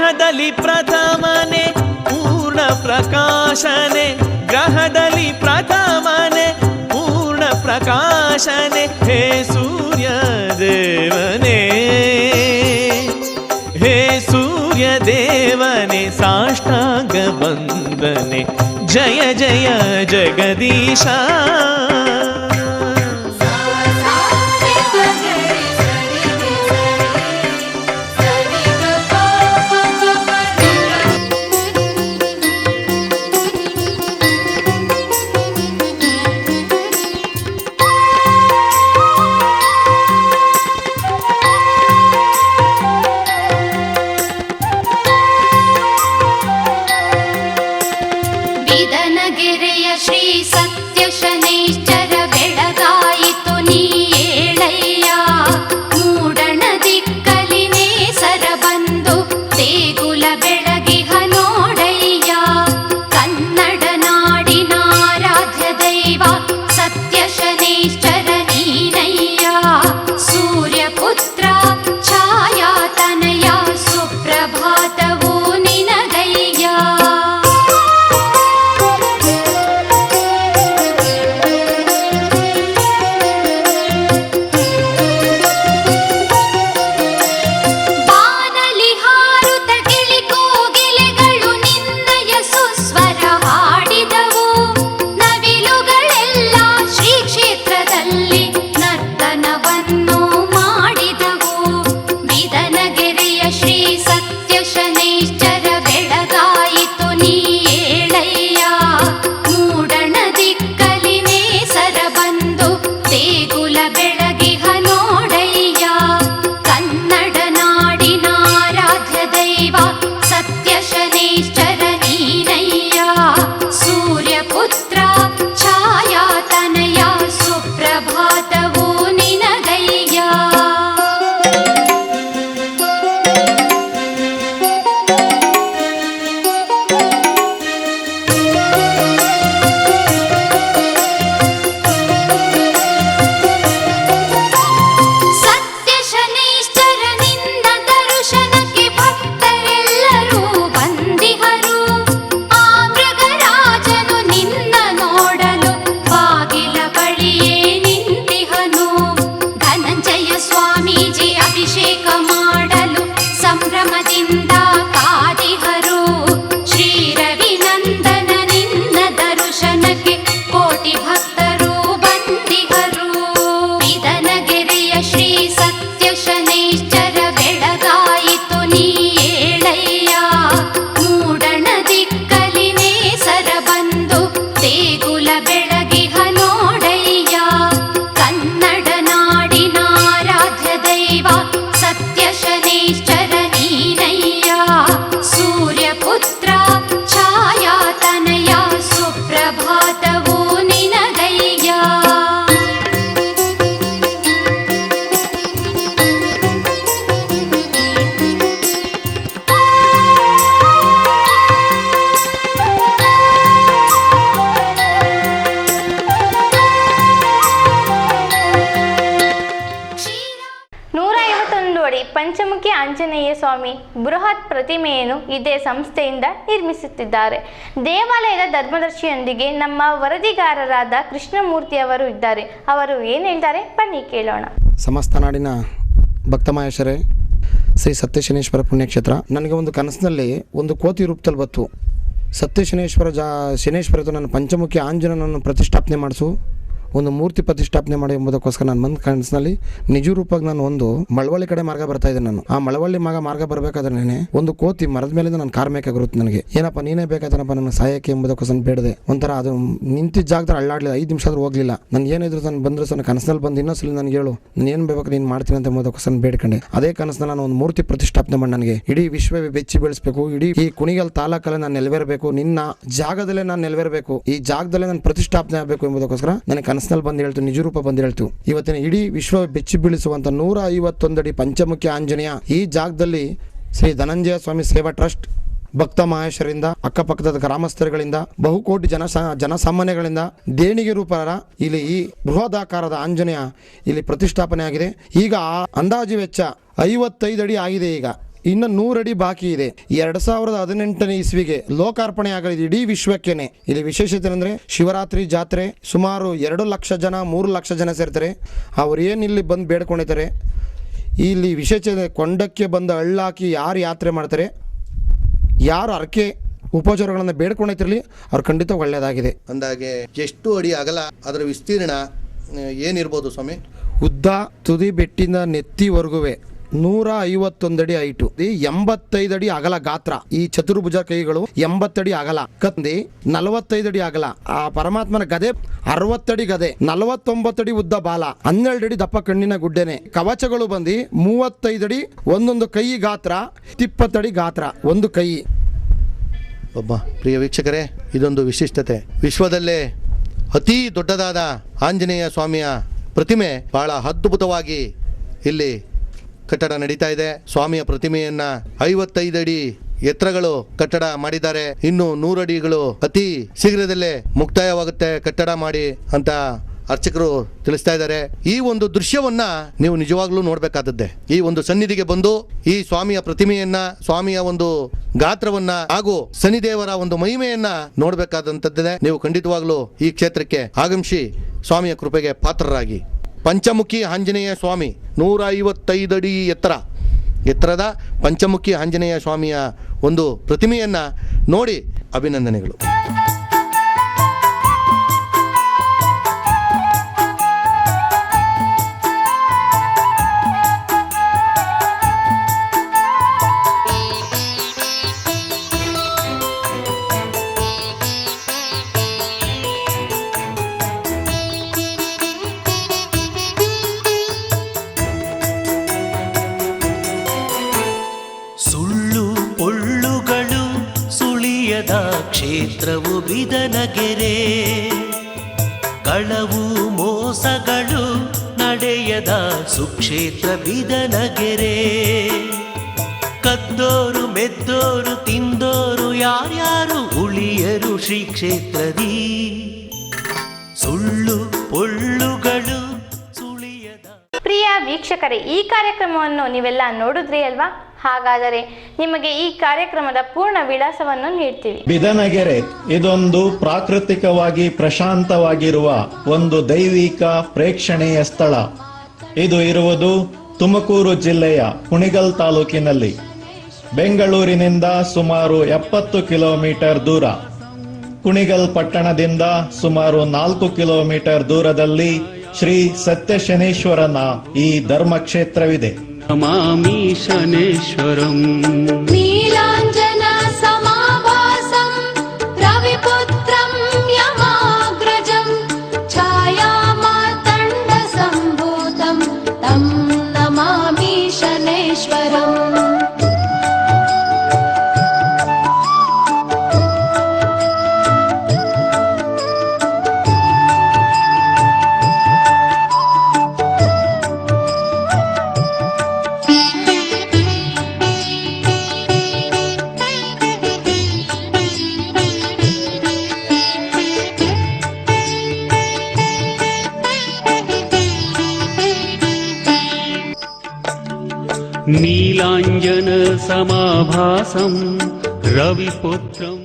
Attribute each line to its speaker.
Speaker 1: ಗ್ರಹದಲ್ಲಿ ಪ್ರಥಮನೆ ಪೂರ್ಣ ಪ್ರಕಾಶನೆ, ಗ್ರಹದಲ್ಲಿ ಪ್ರಥಮನೆ ಪೂರ್ಣ ಪ್ರಕಾಶನೆ, ಹೇ ಸೂರ್ಯ ದೇವನೇ, ಹೇ ಸೂರ್ಯ ದೇವನೇ ಸಾಷ್ಟಾಂಗ ವಂದನೆ, ಜಯ ಜಯ ಜಗದೀಶ.
Speaker 2: ಪಂಚಮುಖಿ ಆಂಜನೇಯ ಸ್ವಾಮಿ ಬೃಹತ್ ಪ್ರತಿಮೆಯನ್ನು ಇದೇ ಸಂಸ್ಥೆಯಿಂದ ನಿರ್ಮಿಸುತ್ತಿದ್ದಾರೆ. ದೇವಾಲಯದ ಧರ್ಮದರ್ಶಿಯೊಂದಿಗೆ ನಮ್ಮ ವರದಿಗಾರರಾದ ಕೃಷ್ಣಮೂರ್ತಿ ಅವರು ಇದ್ದಾರೆ. ಅವರು ಏನು ಹೇಳ್ತಾರೆ ಬನ್ನಿ ಕೇಳೋಣ.
Speaker 3: ಸಮಸ್ತ ನಾಡಿನ ಭಕ್ತಮಾಯೇಶರೇ, ಶ್ರೀ ಸತ್ಯಶನೇಶ್ವರ ಪುಣ್ಯಕ್ಷೇತ್ರ. ನನಗೆ ಒಂದು ಕನಸಿನಲ್ಲಿ ಒಂದು ಕೋತಿ ರೂಪದಲ್ಲಿ ಬತ್ತು. ಶನೇಶ್ವರ ನನ್ನ ಪಂಚಮುಖಿ ಆಂಜನೇಯನನ್ನು ಪ್ರತಿಷ್ಠಾಪನೆ ಮಾಡಿಸು, ಒಂದು ಮೂರ್ತಿ ಪ್ರತಿಷ್ಠಾಪನೆ ಮಾಡಿ ಎಂಬುದಕ್ಕೋಸ್ಕರ ನಾನು ಬಂದು ಕನಸಿನಲ್ಲಿ ನಿಜ ರೂಪವಾಗಿ ನಾನು ಒಂದು ಮಳವಳ್ಳಿ ಕಡೆ ಮಾರ್ಗ ಬರ್ತಾ ಇದ್ದೆ. ನಾನು ಆ ಮಳವಳ್ಳಿ ಮಾರ್ಗ ಬರಬೇಕಾದ್ರೆ ಒಂದು ಕೋತಿ ಮರದ ಮೇಲಿಂದ ನಾನು ಕಾರ್ ಬೇಕಾಗಿರುತ್ತೆ. ನನಗೆ ಏನಪ್ಪ ನೀನೇ ಬೇಕಾದನಪ್ಪ ನನಗೆ ಸಹಾಯಕ್ಕೆ ಎಂಬುದಕ್ಕೋಸ್ಕರ ಬೇಡದೆ. ಒಂಥರ ಅದು ನಿಂತಿದ್ದ ಜಾಗದಲ್ಲಿ ಅಳ್ಳಾಡ್ಲಿಲ್ಲ, 5 ನಿಮಿಷ ಆದ್ರೂ ಹೋಗ್ಲಿಲ್ಲ. ನಾನು ಏನಿದ್ರು ನಾನು ಬಂದ್ರೆ ನನ್ನ ಕನಸಿನಲ್ಲಿ ಬಂದು ಇನ್ನೊಂದ್ಸಲಿ ನನಗೆ ಹೇಳು, ನಾನು ಏನು ಬೇಕು ನೀನು ಮಾಡ್ತೀನಿ ಅಂತ ಎಂಬುದಕ್ಕೋಸ್ಕರ ಬೇಡ್ಕೊಂಡೆ. ಅದೇ ಕನಸಿನಲ್ಲಿ ನಾನು ಒಂದು ಮೂರ್ತಿ ಪ್ರತಿಷ್ಠಾಪನೆ ಮಾಡಿ ನನಗೆ ಇಡೀ ವಿಶ್ವವೇ ಬೆಚ್ಚಿ ಬೆಳೆಸಬೇಕು, ಇಡೀ ಈ ಕುಣಿಗಲ್ ತಾಲೂಕಲ್ಲೇ ನಾನು ನೆಲೆವೇರಬೇಕು, ನಿನ್ನ ಜಾಗದಲ್ಲೇ ನಾನು ನೆಲೆವೇರಬೇಕು, ಈ ಜಾಗದಲ್ಲೇ ನಾನು ಪ್ರತಿಷ್ಠಾಪನೆ ಆಗಬೇಕು ಎಂಬುದಕ್ಕೋಸ್ಕರ ನನಗೆ ಕನಸಿನಲ್ಲಿ ಬಂದು ಹೇಳ್ತು, ನಿಜ ರೂಪ ಬಂದು ಹೇಳ್ತು. ಇವತ್ತಿನ ಇಡೀ ವಿಶ್ವ ಬೆಚ್ಚಿ ಬೀಳಿಸುವಂತ 151 ಅಡಿ ಪಂಚಮುಖಿ ಆಂಜನೇಯ ಈ ಜಾಗದಲ್ಲಿ ಶ್ರೀ ಧನಂಜಯ ಸ್ವಾಮಿ ಸೇವಾ ಟ್ರಸ್ಟ್ ಭಕ್ತ ಮಹೇಶರಿಂದ, ಅಕ್ಕಪಕ್ಕದ ಗ್ರಾಮಸ್ಥರುಗಳಿಂದ, ಬಹುಕೋಟಿ ಜನಸಾಮಾನ್ಯಗಳಿಂದ ದೇಣಿಗೆ ರೂಪರ ಇಲ್ಲಿ ಈ ಬೃಹದಾಕಾರದ ಆಂಜನೇಯ ಇಲ್ಲಿ ಪ್ರತಿಷ್ಠಾಪನೆ ಆಗಿದೆ. ಈಗ ಅಂದಾಜು ವೆಚ್ಚ 55 ಅಡಿ ಆಗಿದೆ. ಈಗ ಇನ್ನು 100 ಅಡಿ ಬಾಕಿ ಇದೆ. 2018ನೇ ಇಸ್ವಿಗೆ ಲೋಕಾರ್ಪಣೆ ಆಗಲಿದೆ ಇಡೀ ವಿಶ್ವಕ್ಕೇನೆ. ಇಲ್ಲಿ ವಿಶೇಷತೆ ಅಂದರೆ ಶಿವರಾತ್ರಿ ಜಾತ್ರೆ ಸುಮಾರು 2 ಲಕ್ಷ ಜನ 3 ಲಕ್ಷ ಜನ ಸೇರ್ತಾರೆ. ಅವ್ರು ಏನು ಇಲ್ಲಿ ಬಂದು ಬೇಡ್ಕೊಂಡಿದ್ದಾರೆ, ಇಲ್ಲಿ ವಿಶೇಷತೆ ಕೊಂಡಕ್ಕೆ ಬಂದು ಹಳ್ಳಾಕಿ ಯಾರು ಯಾತ್ರೆ ಮಾಡ್ತಾರೆ, ಯಾರು ಅರ್ಕೆ ಉಪಚಾರಗಳನ್ನು ಬೇಡ್ಕೊಂಡಿರ್ತಿರಲಿ ಅವ್ರು ಖಂಡಿತ ಒಳ್ಳೆಯದಾಗಿದೆ.
Speaker 4: ಅಂದಾಗೆ ಎಷ್ಟು ಅಡಿ ಅಗಲ, ಅದರ ವಿಸ್ತೀರ್ಣ ಏನಿರ್ಬೋದು ಸ್ವಾಮಿ?
Speaker 3: ಉದ್ದ ತುದಿ ಬೆಟ್ಟಿಂದ ನೆತ್ತಿವರೆಗೂ 151 ಅಡಿ ಹೈಟು, 85 ಅಡಿ ಅಗಲ ಗಾತ್ರ. ಈ ಚತುರ್ಭುಜ ಕೈಗಳು 80 ಅಡಿ ಅಗಲ, ಕಂದಿ 45 ಅಡಿ ಅಗಲ. ಆ ಪರಮಾತ್ಮನ ಗದೆ 60 ಅಡಿ ಗದೆ, 49 ಅಡಿ ಉದ್ದ ಬಾಲ, 12 ಅಡಿ ದಪ್ಪ ಕಣ್ಣಿನ ಗುಡ್ಡೆನೆ. ಕವಚಗಳು ಬಂದು 35 ಅಡಿ, ಒಂದೊಂದು ಕೈ ಗಾತ್ರ 20 ಅಡಿ ಗಾತ್ರ ಒಂದು ಕೈ.
Speaker 4: ಒಬ್ಬ ಪ್ರಿಯ ವೀಕ್ಷಕರೇ, ಇದೊಂದು ವಿಶಿಷ್ಟತೆ. ವಿಶ್ವದಲ್ಲೇ ಅತಿ ದೊಡ್ಡದಾದ ಆಂಜನೇಯ ಸ್ವಾಮಿಯ ಪ್ರತಿಮೆ ಬಹಳ ಅದ್ಭುತವಾಗಿ ಇಲ್ಲಿ ಕಟ್ಟಡ ನಡೀತಾ ಇದೆ. ಸ್ವಾಮಿಯ ಪ್ರತಿಮೆಯನ್ನ 55 ಅಡಿ ಎತ್ತರಗಳು ಕಟ್ಟಡ ಮಾಡಿದ್ದಾರೆ. ಇನ್ನು 100 ಅಡಿಗಳು ಅತಿ ಶೀಘ್ರದಲ್ಲೇ ಮುಕ್ತಾಯವಾಗುತ್ತೆ ಕಟ್ಟಡ ಮಾಡಿ ಅಂತ ಅರ್ಚಕರು ತಿಳಿಸ್ತಾ ಇದ್ದಾರೆ. ಈ ಒಂದು ದೃಶ್ಯವನ್ನ ನೀವು ನಿಜವಾಗ್ಲೂ ನೋಡ್ಬೇಕಾದದ್ದೇ. ಈ ಒಂದು ಸನ್ನಿಧಿಗೆ ಬಂದು ಈ ಸ್ವಾಮಿಯ ಪ್ರತಿಮೆಯನ್ನ, ಸ್ವಾಮಿಯ ಒಂದು ಗಾತ್ರವನ್ನ ಹಾಗೂ ಶನಿದೇವರ ಒಂದು ಮಹಿಮೆಯನ್ನ ನೋಡ್ಬೇಕಾದಂತದ್ದಿದೆ. ನೀವು ಖಂಡಿತವಾಗ್ಲೂ ಈ ಕ್ಷೇತ್ರಕ್ಕೆ ಆಗಮಿಸಿ ಸ್ವಾಮಿಯ ಕೃಪೆಗೆ ಪಾತ್ರರಾಗಿ. ಪಂಚಮುಖಿ ಆಂಜನೇಯ ಸ್ವಾಮಿ 155 ಅಡಿ ಎತ್ತರದ ಪಂಚಮುಖಿ ಆಂಜನೇಯ ಸ್ವಾಮಿಯ ಒಂದು ಪ್ರತಿಮೆಯನ್ನ ನೋಡಿ ಅಭಿನಂದನೆಗಳು.
Speaker 1: ಕ್ಷೇತ್ರವು ಬಿದನಗೆರೆ, ಕಳವು ಮೋಸಗಳು ನಡೆಯದ ಸುಕ್ಷೇತ್ರ ಬಿದನಗೆರೆ. ಕದ್ದೋರು ಮೆದ್ದೋರು ತಿಂದೋರು ಯಾರ್ಯಾರು ಉಳಿಯರು ಶ್ರೀ ಕ್ಷೇತ್ರದಿ. ಸುಳ್ಳು ಪೊಳ್ಳುಗಳು ಸುಳಿಯದ.
Speaker 2: ಪ್ರಿಯ ವೀಕ್ಷಕರೇ, ಈ ಕಾರ್ಯಕ್ರಮವನ್ನು ನೀವೆಲ್ಲ ನೋಡಿದ್ರಿ ಅಲ್ವಾ? ಹಾಗಾದರೆ ನಿಮಗೆ ಈ ಕಾರ್ಯಕ್ರಮದ ಪೂರ್ಣ ವಿಳಾಸವನ್ನು ನೀಡ್ತೀವಿ.
Speaker 5: ಬಿದನಗೆರೆ ಇದೊಂದು ಪ್ರಾಕೃತಿಕವಾಗಿ ಪ್ರಶಾಂತವಾಗಿರುವ ಒಂದು ದೈವಿಕ ಪ್ರೇಕ್ಷಣೀಯ ಸ್ಥಳ. ಇದು ಇರುವುದು ತುಮಕೂರು ಜಿಲ್ಲೆಯ ಕುಣಿಗಲ್ ತಾಲೂಕಿನಲ್ಲಿ. ಬೆಂಗಳೂರಿನಿಂದ ಸುಮಾರು 70 ಕಿಲೋಮೀಟರ್ ದೂರ, ಕುಣಿಗಲ್ ಪಟ್ಟಣದಿಂದ ಸುಮಾರು 4 ಕಿಲೋಮೀಟರ್ ದೂರದಲ್ಲಿ ಶ್ರೀ ಸತ್ಯಶನೇಶ್ವರನ ಈ ಧರ್ಮಕ್ಷೇತ್ರವಿದೆ.
Speaker 6: ನಮಾಮಿ ಶನೇಶ್ವರಂ
Speaker 7: ನೀಲಾಂಜನ ಸಮಾಭಾಸಂ ರವಿಪುತ್ರಂ ಯಮಾಗ್ರಜಂ ಛಾಯಾ ಮಾರ್ತಾಂಡ ಸಂಭೂತಂ ತಂ ನಮಾಮಿ ಶನೇಶ್ವರಂ.
Speaker 6: नीलाञ्जन समाभासं रविपुत्रं